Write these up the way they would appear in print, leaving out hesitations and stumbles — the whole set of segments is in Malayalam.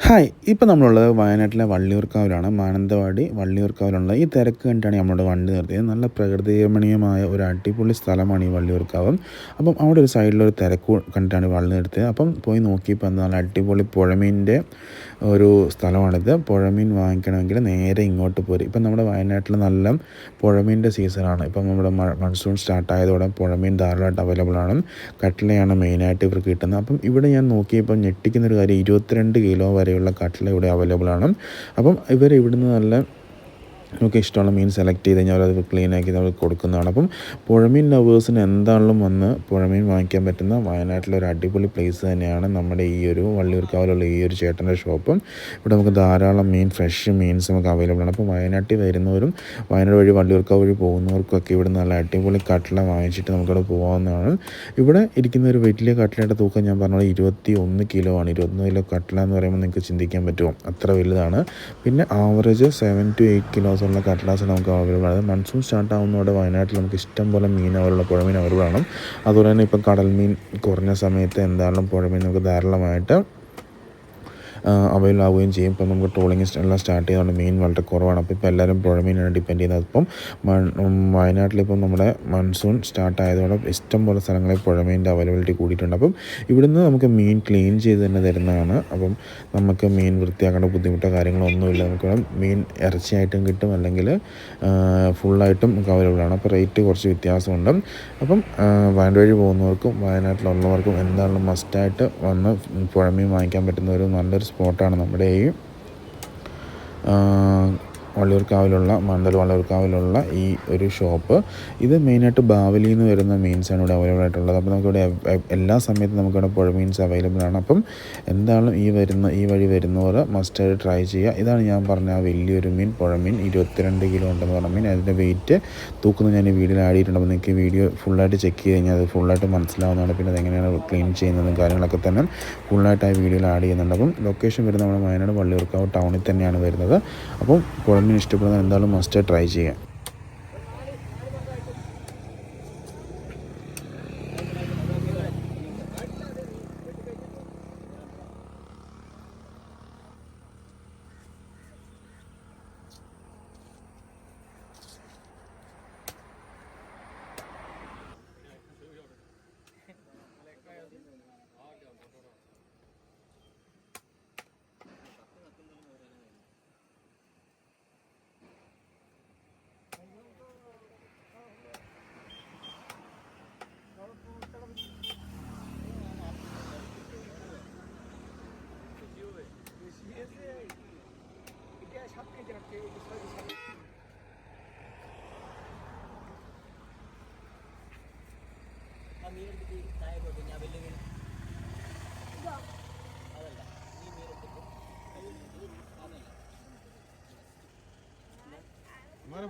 ഹായ്. ഇപ്പോൾ നമ്മളുള്ളത് വയനാട്ടിലെ വള്ളിയൂർക്കാവിലാണ്. മാനന്തവാടി വള്ളിയൂർക്കാവിലുള്ള ഈ തിരക്ക് കണ്ടിട്ടാണ് നമ്മളുടെ വണ്ടി നിർത്തിയത്. നല്ല പ്രകൃതിരമണീയമായ ഒരു അടിപൊളി സ്ഥലമാണ് ഈ വള്ളിയൂർക്കാവ്. അപ്പം അവിടെ ഒരു സൈഡിലൊരു തിരക്ക് കണ്ടിട്ടാണ് വള്ളി നിർത്തിയത്. അപ്പം പോയി നോക്കിയപ്പോൾ എന്താ നല്ല അടിപൊളി പുഴമീനിൻ്റെ ഒരു സ്ഥലമാണിത്. പുഴമീൻ വാങ്ങിക്കണമെങ്കിൽ നേരെ ഇങ്ങോട്ട് പോരും. ഇപ്പം നമ്മുടെ വയനാട്ടിൽ നല്ല പുഴമീനിൻ്റെ സീസണാണ്. ഇപ്പം നമ്മുടെ മൺസൂൺ സ്റ്റാർട്ടായതോടെ പുഴമീൻ ധാരാളമായിട്ട് അവൈലബിൾ ആണ്. കട്ട്ലയാണ് മെയിനായിട്ട് ഇവർക്ക് കിട്ടുന്നത്. അപ്പം ഇവിടെ ഞാൻ നോക്കിയപ്പോൾ ഞെട്ടിക്കുന്നൊരു കാര്യം 22 കിലോ വരെയുള്ള കട്ട്ല ഇവിടെ അവൈലബിൾ ആണ്. അപ്പം ഇവർ ഇവിടുന്ന് നല്ല നമുക്ക് ഇഷ്ടമുള്ള മീൻ സെലക്ട് ചെയ്ത് കഴിഞ്ഞാൽ അത് ക്ലീനാക്കി നമ്മൾ കൊടുക്കുന്നതാണ്. അപ്പം പുഴമീൻ ലവേഴ്സിന് എന്താണെങ്കിലും വന്ന് പുഴമീൻ വാങ്ങിക്കാൻ പറ്റുന്ന വയനാട്ടിലെ ഒരു അടിപൊളി പ്ലേസ് തന്നെയാണ് നമ്മുടെ ഈ ഒരു വള്ളിയൂർക്കാവിലുള്ള ഈ ഒരു ചേട്ടൻ്റെ ഷോപ്പും. ഇവിടെ നമുക്ക് ധാരാളം ഫ്രഷ് മീൻസ് നമുക്ക് അവൈലബിൾ ആണ്. അപ്പോൾ വയനാട്ടിൽ വരുന്നവരും വയനാട് വഴി വള്ളിയൂർക്കാവ് വഴി പോകുന്നവർക്കൊക്കെ ഇവിടെ നല്ല അടിപൊളി കട്ട്ല വാങ്ങിച്ചിട്ട് നമുക്കിവിടെ പോകാവുന്നതാണ്. ഇവിടെ ഇരിക്കുന്ന ഒരു വലിയ കട്ട്ലയുടെ തൂക്കം ഞാൻ പറഞ്ഞത് 21 കിലോ ആണ്. 21 കിലോ കട്ട്ല എന്ന് പറയുമ്പോൾ നിങ്ങൾക്ക് ചിന്തിക്കാൻ പറ്റുമോ, അത്ര വലുതാണ്. പിന്നെ ആവറേജ് 7 to 8 കിലോസ് ഉള്ള കട്ട്ലാസ് നമുക്ക് അവൈലബിൾ ആണ്. മൺസൂൺ സ്റ്റാർട്ട് ആവുന്നതോടെ വയനാട്ടിൽ നമുക്ക് ഇഷ്ടം പോലെ മീൻ അവൈലബിൾ, പുഴമീൻ അവൈലബിൾ ആണ്. അതുപോലെ തന്നെ ഇപ്പം കടൽ മീൻ കുറഞ്ഞ സമയത്ത് എന്തായാലും പുഴമീൻ നമുക്ക് ധാരാളമായിട്ട് അവൈലബിൾ ആവുകയും ചെയ്യും. ഇപ്പം നമുക്ക് ട്രോളിങ് എല്ലാം സ്റ്റാർട്ട് ചെയ്തുകൊണ്ട് മീൻ വളരെ കുറവാണ്. അപ്പോൾ ഇപ്പോൾ എല്ലാവരും പുഴമീനാണ് ഡിപ്പെൻഡ് ചെയ്യുന്നത്. അപ്പം വയനാട്ടിലിപ്പം നമ്മുടെ മൺസൂൺ സ്റ്റാർട്ട് ആയതോടെ ഇഷ്ടം പോലെ സ്ഥലങ്ങളിൽ പുഴമീൻ്റെ അവൈലബിലിറ്റി കൂടിയിട്ടുണ്ട്. അപ്പം ഇവിടുന്ന് നമുക്ക് മീൻ ക്ലീൻ ചെയ്ത് തന്നെ തരുന്നതാണ്. അപ്പം നമുക്ക് മീൻ വൃത്തിയാക്കേണ്ട ബുദ്ധിമുട്ടോ കാര്യങ്ങളോ ഒന്നുമില്ല. നമുക്ക് മീൻ ഇറച്ചിയായിട്ടും കിട്ടും, അല്ലെങ്കിൽ ഫുള്ളായിട്ടും നമുക്ക് അവൈലബിൾ ആണ്. അപ്പോൾ റേറ്റ് കുറച്ച് വ്യത്യാസമുണ്ട്. അപ്പം വയനാട് വഴി പോകുന്നവർക്കും വയനാട്ടിലുള്ളവർക്കും എന്തായാലും മസ്റ്റായിട്ട് വന്ന് പുഴമീൻ വാങ്ങിക്കാൻ പറ്റുന്ന ഒരു നല്ലൊരു സ്പോട്ടാണ് നമ്മുടെ ഈ വള്ളിയൂർക്കാവിലുള്ള വള്ളിയൂർക്കാവിലുള്ള ഈ ഒരു ഷോപ്പ്. ഇത് മെയിനായിട്ട് ബാവലിയിൽ നിന്ന് വരുന്ന മീൻസാണ് ഇവിടെ അവൈലബിൾ ആയിട്ടുള്ളത്. അപ്പോൾ നമുക്കിവിടെ എല്ലാ സമയത്തും നമുക്കിവിടെ പുഴ മീൻസ് അവൈലബിൾ ആണ്. അപ്പം എന്തായാലും ഈ വഴി വരുന്നവർ മസ്റ്റായിട്ട് ട്രൈ ചെയ്യുക. ഇതാണ് ഞാൻ പറഞ്ഞ ആ വലിയൊരു മീൻ, പുഴമീൻ 22 കിലോ ഉണ്ടെന്ന് പറഞ്ഞ മീൻ. അതിൻ്റെ വെയിറ്റ് തൂക്കുന്നത് ഞാൻ ഈ വീഡിയോയിൽ ആഡ് ചെയ്തിട്ടുണ്ട്. അപ്പോൾ നിങ്ങൾക്ക് വീഡിയോ ഫുള്ളായിട്ട് ചെക്ക് ചെയ്ത് കഴിഞ്ഞാൽ അത് ഫുള്ളായിട്ട് മനസ്സിലാവുന്നതാണ്. പിന്നെ അതെങ്ങനെയാണ് ക്ലീൻ ചെയ്യുന്നതും കാര്യങ്ങളൊക്കെ തന്നെ ഫുള്ളായിട്ട് ആ വീഡിയോയിൽ ആഡ് ചെയ്യുന്നുണ്ട്. അപ്പം ലൊക്കേഷൻ വരുന്നത് നമ്മുടെ വയനാട് വള്ളിയൂർക്കാവ് ടൗണിൽ തന്നെയാണ് വരുന്നത്. അപ്പം പുഴമീൻ ഇഷ്ടപ്പെടുന്ന എന്തായാലും മസ്റ്റ് ട്രൈ ചെയ്യാം.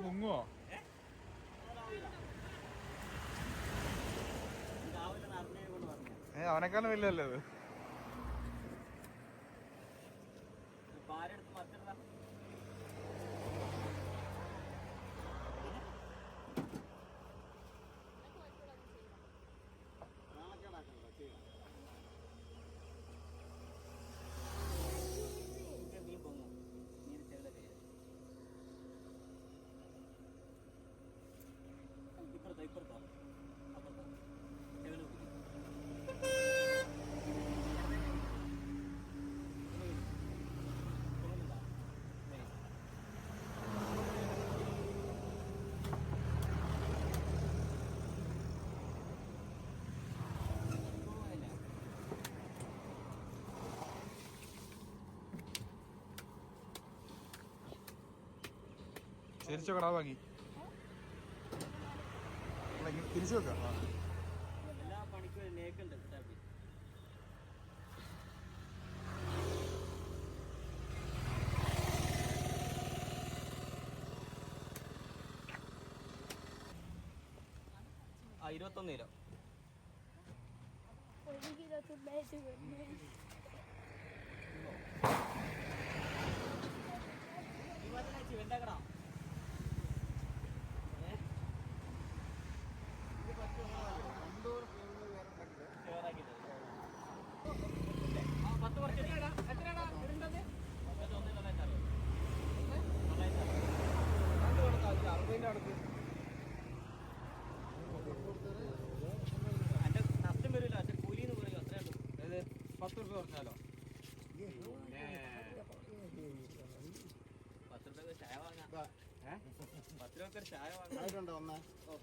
പൊങ്ങോ അവനെക്കാളും വലിയല്ലേ അത്? തിരിച്ചു കടാ വാങ്ങി തിരിച്ചു വെക്കാം. ആ 21 കിലോ. വെണ്ടാക്കടാ എത്രയാടാ ഇടേണ്ടത്? നമുക്കൊരു ചായ വാങ്ങാം. ആയിട്ടുണ്ടോ ഒന്ന് ഓ.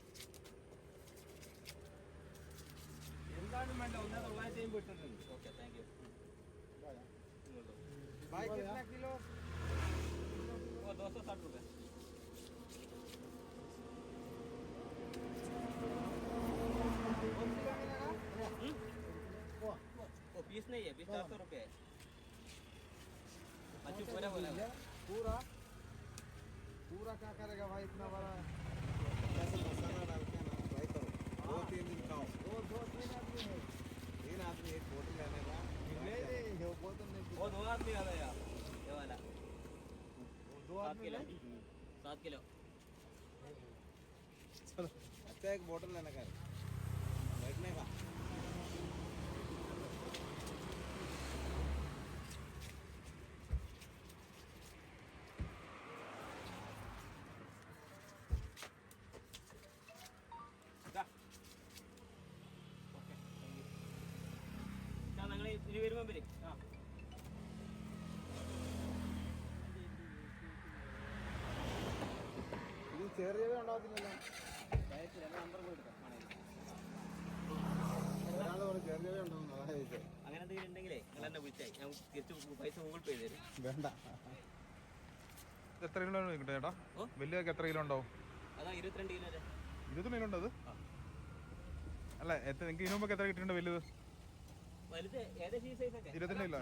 എന്താണ് വേണ്ട 1,950 ഇട്ടിട്ടുണ്ട്. Okay thank you. भाई कितना किलो वो 260 रुपये. वो पीस नहीं है, पीस 400 रुपये है. अच्छा पूरा बोला पूरा पूरा क्या करेगा भाई इतना बड़ा मसाला डाल के ना भाई करो 2-3 दिन खाओ. दो तीन आदमी है. 3 आदमी एक बोतल लेने का नहीं वो बोतल नहीं वो 2 आदमी आ गया ये वाला 2 7 आदमी किलो नहीं. 7 किलो. चलो अच्छा एक बोतल लेने का बैठने का ഓക്കെ ഞങ്ങൾ ഇനി വരുമ്പോൾ വരും. ആ ഇത് ചെറിയവ ഉണ്ടാകത്തില്ലല്ലോ. നമ്പർ കൊടുക്കാം ആണെങ്കിൽ ഒരാൾ പറഞ്ഞു ചെറിയവ ഉണ്ടാകുന്നു അതാ ചോദിച്ചത്. അങ്ങനെ എന്തെങ്കിലും ഉണ്ടെങ്കിലേ നിങ്ങൾ എന്നെ വിളിച്ചായി ഞാൻ തിരിച്ച് പൈസ ഗൂഗിൾ പേ ചെയ്ത് തരും. വേണ്ട എത്ര കിലോ കിട്ടും ചേട്ടാ? ഓ വലിയൊക്കെ എത്ര കിലോ ഉണ്ടാവും? അതാ 22 കിലോ. 20 കിലോ ഉണ്ടോ അത്? ആ. അല്ല നിങ്ങൾക്ക് ഇതിനു മുമ്പ് എത്ര കിട്ടിയിട്ടുണ്ട് വലുത്? വലുത് ഏകദേശം ഈ സൈസൊക്കെ 22 കിലോ?